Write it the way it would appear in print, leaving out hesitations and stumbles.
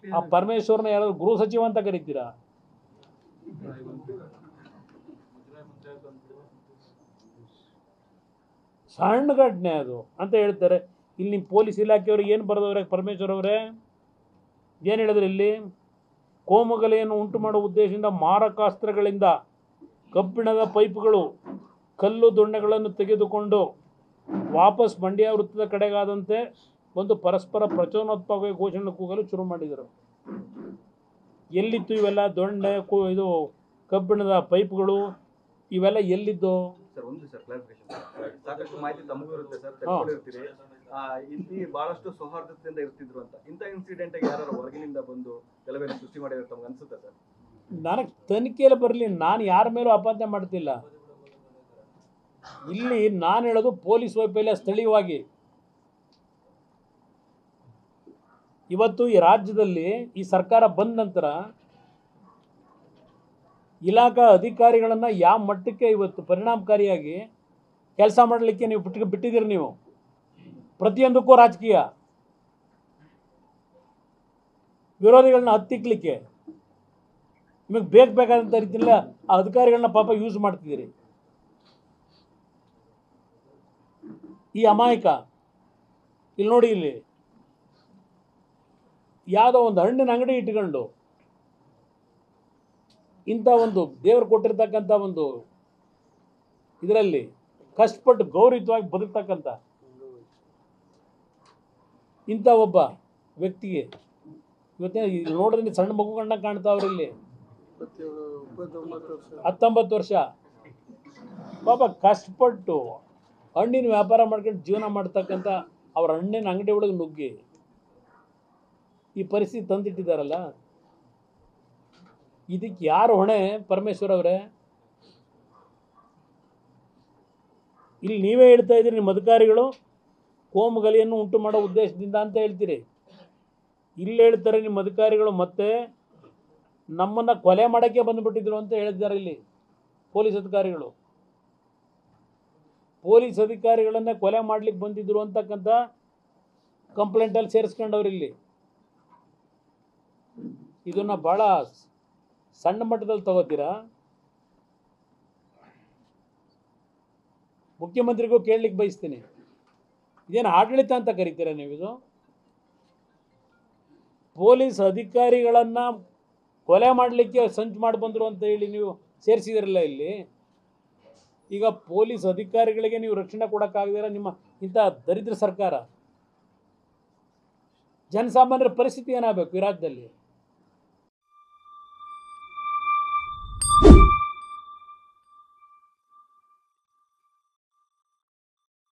ಆ ಪರಮೇಶ್ವರನ ಯಾರಾದ್ರು ಗೃಹ ಸಚಿವ ಅಂತ ಕರಿತೀರಾ? ಸಣ್ಣ ಘಟನೆ ಅದು ಅಂತ ಹೇಳ್ತಾರೆ. ಇಲ್ಲಿ ನಿಮ್ಮ ಪೊಲೀಸ್ ಇಲಾಖೆಯವ್ರಿಗೆ ಏನು ಬರೆದವ್ರೆ ಪರಮೇಶ್ವರ್ ಅವರೇ? ಏನು ಹೇಳಿದ್ರು ಇಲ್ಲಿ? ಕೋಮುಗಲೆಯನ್ನು ಉಂಟು ಮಾಡುವ ಉದ್ದೇಶದಿಂದ ಮಾರಕಾಸ್ತ್ರಗಳಿಂದ ಕಬ್ಬಿಣದ ಪೈಪ್ಗಳು, ಕಲ್ಲು ದೊಣ್ಣೆಗಳನ್ನು ತೆಗೆದುಕೊಂಡು ವಾಪಸ್ ಮಂಡ್ಯ ವೃತ್ತದ ಕಡೆಗಾದಂತೆ ಒಂದು ಪರಸ್ಪರ ಪ್ರಚೋದನಾತ್ಮಕ ಘೋಷಣೆ ಕೂಗಲು ಶುರು ಮಾಡಿದರು. ಎಲ್ಲಿತ್ತು ಇವೆಲ್ಲ ದೊಣ್ಣೆ, ಇದು ಕಬ್ಬಿಣದ ಪೈಪ್ಗಳು ಇವೆಲ್ಲ ಎಲ್ಲಿದ್ದು? ಸರ್ ಒಂದು ಸರ್ ಕ್ಲಾರಿಫಿಕೇಶನ್, ಸಾಕಷ್ಟು ಮಾಹಿತಿ ತಮಗೂ ಇರುತ್ತೆ ಸರ್, ತೆಗೆದುಕೊಂಡಿರ್ತೀರಿ. ಇಲ್ಲಿ ಬಹಳಷ್ಟು ಸೌಹಾರ್ದತೆಯಿಂದ ಇರ್ತಿದ್ರು ಅಂತ, ಇಂಥ ಇನ್ಸಿಡೆಂಟ್ ಯಾರು ಹೊರಗಿನಿಂದ ಬಂದು ಗಲಭೆಯನ್ನು ಸೃಷ್ಟಿ ಮಾಡಿದ್ರೆ ತಮ್ಗೆ ಅನ್ಸುತ್ತೆ ಸರ್? ನನಗೆ ತನಿಖೆಯಲ್ಲಿ ಬರಲಿ, ನಾನು ಯಾರ ಮೇಲೂ ಆಪಾದನೆ ಮಾಡ್ತಿಲ್ಲ. ಇಲ್ಲಿ ನಾನು ಹೇಳೋದು ಪೊಲೀಸ್ ವೈಫಲ್ಯ ಸ್ಥಳೀಯವಾಗಿ. ಇವತ್ತು ಈ ರಾಜ್ಯದಲ್ಲಿ ಈ ಸರ್ಕಾರ ಬಂದ ನಂತರ ಇಲಾಖಾ ಅಧಿಕಾರಿಗಳನ್ನು ಯಾವ ಮಟ್ಟಕ್ಕೆ ಇವತ್ತು ಪರಿಣಾಮಕಾರಿಯಾಗಿ ಕೆಲಸ ಮಾಡಲಿಕ್ಕೆ ನೀವು ಬಿಟ್ಟಿದ್ದೀರಿ. ನೀವು ಪ್ರತಿಯೊಂದಕ್ಕೂ ರಾಜಕೀಯ, ವಿರೋಧಿಗಳನ್ನ ಹತ್ತಿಕ್ಲಿಕ್ಕೆ ನಿಮಗೆ ಬೇಕಾದಂಥ ರೀತಿಯಲ್ಲ ಆ ಅಧಿಕಾರಿಗಳನ್ನ ಪಾಪ ಯೂಸ್ ಮಾಡ್ತಿದ್ದೀರಿ. ಈ ಅಮಾಯಕ ಇಲ್ಲಿ ನೋಡಿ, ಇಲ್ಲಿ ಯಾವುದೋ ಒಂದು ಹಣ್ಣಿನ ಅಂಗಡಿ ಇಟ್ಕೊಂಡು ಇಂಥ ಒಂದು ದೇವರು ಕೊಟ್ಟಿರ್ತಕ್ಕಂಥ ಒಂದು ಇದರಲ್ಲಿ ಕಷ್ಟಪಟ್ಟು ಗೌರವಯುತವಾಗಿ ಬದುಕ್ತಕ್ಕಂಥ ಇಂಥ ಒಬ್ಬ ವ್ಯಕ್ತಿಗೆ ಇವತ್ತೇ ನೋಡಿದ್ರೆ ಸಣ್ಣ ಮಗುಗಳನ್ನ ಕಾಣ್ತಾವ್ರಿ. ಇಲ್ಲಿ 19 ವರ್ಷ ಪಾಪ ಕಷ್ಟಪಟ್ಟು ಹಣ್ಣಿನ ವ್ಯಾಪಾರ ಮಾಡ್ಕೊಂಡು ಜೀವನ ಮಾಡ್ತಕ್ಕಂಥ ಅವ್ರ ಹಣ್ಣಿನ ಅಂಗಡಿ ಒಳಗೆ ನುಗ್ಗಿ ಈ ಪರಿಸ್ಥಿತಿ ತಂದಿಟ್ಟಿದ್ದಾರಲ್ಲ, ಇದಕ್ಕೆ ಯಾರು ಹೊಣೆ? ಪರಮೇಶ್ವರ್ ಅವರೇ, ಇಲ್ಲಿ ನೀವೇ ಹೇಳ್ತಾ ಇದ್ದೀರಿ ನಿಮ್ಮ ಅಧಿಕಾರಿಗಳು ಕೋಮುಗಲಿಯನ್ನು ಉಂಟು ಮಾಡೋ ಉದ್ದೇಶದಿಂದ ಅಂತ ಹೇಳ್ತೀರಿ. ಇಲ್ಲಿ ಹೇಳ್ತಾರೆ ನಿಮ್ಮ ಅಧಿಕಾರಿಗಳು ಮತ್ತೆ ನಮ್ಮನ್ನು ಕೊಲೆ ಮಾಡೋಕ್ಕೆ ಬಂದುಬಿಟ್ಟಿದ್ರು ಅಂತ ಹೇಳಿದ್ದಾರೆ. ಇಲ್ಲಿ ಪೊಲೀಸ್ ಅಧಿಕಾರಿಗಳು ಪೊಲೀಸ್ ಅಧಿಕಾರಿಗಳನ್ನೇ ಕೊಲೆ ಮಾಡ್ಲಿಕ್ಕೆ ಬಂದಿದ್ರು ಅಂತಕ್ಕಂಥ ಕಂಪ್ಲೇಂಟಲ್ಲಿ ಸೇರಿಸ್ಕೊಂಡವ್ರು. ಇಲ್ಲಿ ಇದನ್ನು ಭಾಳ ಸಣ್ಣ ಮಟ್ಟದಲ್ಲಿ ತಗೋತೀರಾ? ಮುಖ್ಯಮಂತ್ರಿಗೂ ಕೇಳಲಿಕ್ಕೆ ಬಯಸ್ತೀನಿ, ಇದೇನು ಆಡಳಿತ ಅಂತ ಕರಿತೀರಾ ನೀವು? ಇದು ಪೊಲೀಸ್ ಅಧಿಕಾರಿಗಳನ್ನು ಕೊಲೆ ಮಾಡಲಿಕ್ಕೆ ಸಂಚು ಮಾಡಿ ಬಂದರು ಅಂತ ಹೇಳಿ ನೀವು ಸೇರಿಸಿದಿರಲ್ಲ ಇಲ್ಲಿ. ಈಗ ಪೊಲೀಸ್ ಅಧಿಕಾರಿಗಳಿಗೆ ನೀವು ರಕ್ಷಣೆ ಕೊಡೋಕ್ಕಾಗದಿರ ನಿಮ್ಮ ಇಂಥ ದರಿದ್ರ ಸರ್ಕಾರ, ಜನಸಾಮಾನ್ಯರ ಪರಿಸ್ಥಿತಿ ಏನಾಗಬೇಕು ಈ ರಾಜ್ಯದಲ್ಲಿ?